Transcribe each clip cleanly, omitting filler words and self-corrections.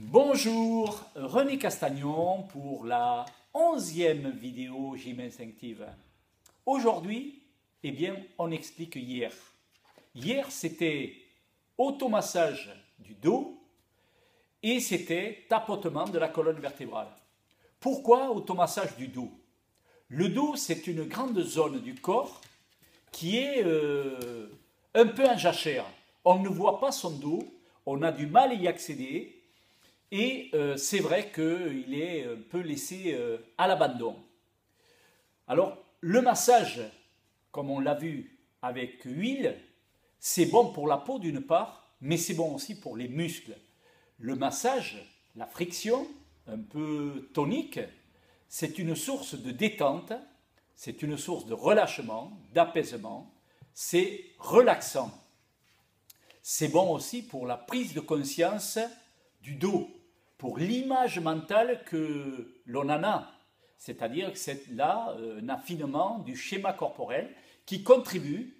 Bonjour, René Castagnon pour la 11e vidéo Gym Instinctive. Aujourd'hui, on explique hier. Hier, c'était automassage du dos et c'était tapotement de la colonne vertébrale. Pourquoi automassage du dos? Le dos, c'est une grande zone du corps qui est un peu en jachère. On ne voit pas son dos, on a du mal à y accéder. Et c'est vrai qu'il est un peu laissé à l'abandon. Alors, le massage, comme on l'a vu avec huile, c'est bon pour la peau d'une part, mais c'est bon aussi pour les muscles. Le massage, la friction, un peu tonique, c'est une source de détente, c'est une source de relâchement, d'apaisement, c'est relaxant. C'est bon aussi pour la prise de conscience du dos, pour l'image mentale que l'on en a. C'est-à-dire que c'est là un affinement du schéma corporel qui contribue,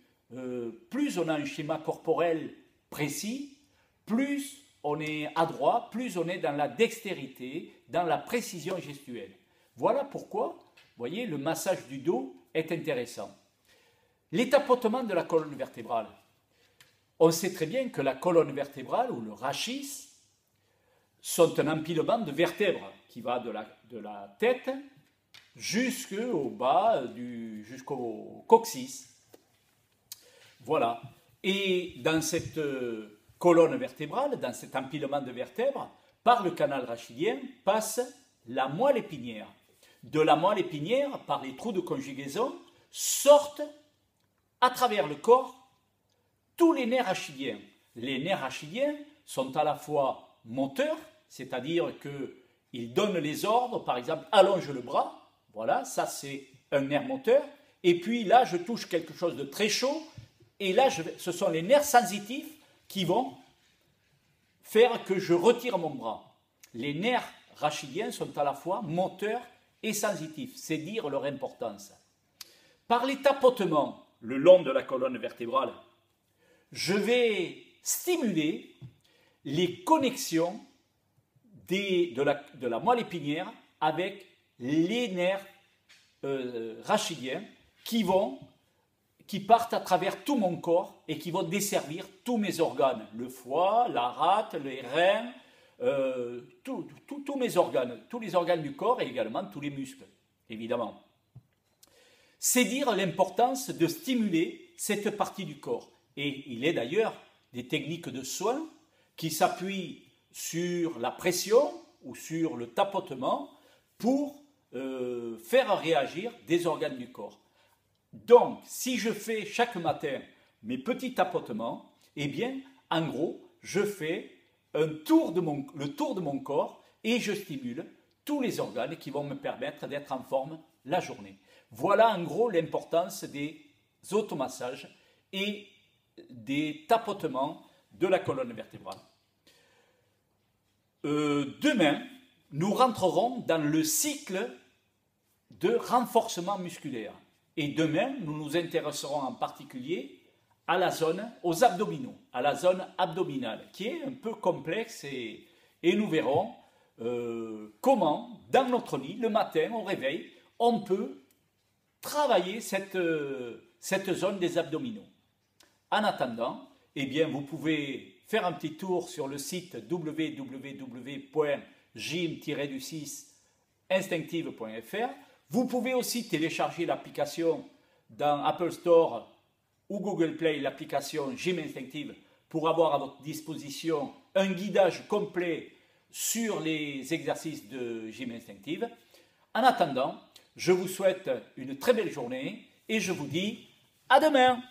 plus on a un schéma corporel précis, plus on est adroit, plus on est dans la dextérité, dans la précision gestuelle. Voilà pourquoi, vous voyez, le massage du dos est intéressant. Les tapotements de la colonne vertébrale. On sait très bien que la colonne vertébrale ou le rachis sont un empilement de vertèbres qui va de la tête jusqu'au bas, jusqu'au coccyx. Voilà. Et dans cette colonne vertébrale, dans cet empilement de vertèbres, par le canal rachidien passe la moelle épinière. De la moelle épinière, par les trous de conjugaison, sortent à travers le corps tous les nerfs rachidiens. Les nerfs rachidiens sont à la fois moteurs, c'est-à-dire qu'ils donnent les ordres, par exemple, allonge le bras, voilà, ça c'est un nerf moteur, et puis là je touche quelque chose de très chaud, et là ce sont les nerfs sensitifs qui vont faire que je retire mon bras. Les nerfs rachidiens sont à la fois moteurs et sensitifs, c'est dire leur importance. Par les tapotements le long de la colonne vertébrale, je vais stimuler les connexions de la moelle épinière avec les nerfs rachidiens qui partent à travers tout mon corps et qui vont desservir tous mes organes, le foie, la rate, les reins, tous mes organes, tous les organes du corps et également tous les muscles, évidemment. C'est dire l'importance de stimuler cette partie du corps. Et il est d'ailleurs des techniques de soins qui s'appuient sur la pression ou sur le tapotement pour faire réagir des organes du corps. Donc, si je fais chaque matin mes petits tapotements, eh bien, en gros, je fais le tour de mon corps et je stimule tous les organes qui vont me permettre d'être en forme la journée. Voilà en gros l'importance des automassages et des tapotements de la colonne vertébrale. Demain, nous rentrerons dans le cycle de renforcement musculaire. Et demain, nous nous intéresserons en particulier à la zone, aux abdominaux, à la zone abdominale, qui est un peu complexe et nous verrons comment, dans notre lit, le matin, au réveil, on peut travailler cette zone des abdominaux. En attendant, eh bien, vous pouvez faire un petit tour sur le site www.gym-instinctive.fr. Vous pouvez aussi télécharger l'application dans Apple Store ou Google Play, l'application Gym Instinctive, pour avoir à votre disposition un guidage complet sur les exercices de Gym Instinctive. En attendant, je vous souhaite une très belle journée et je vous dis à demain!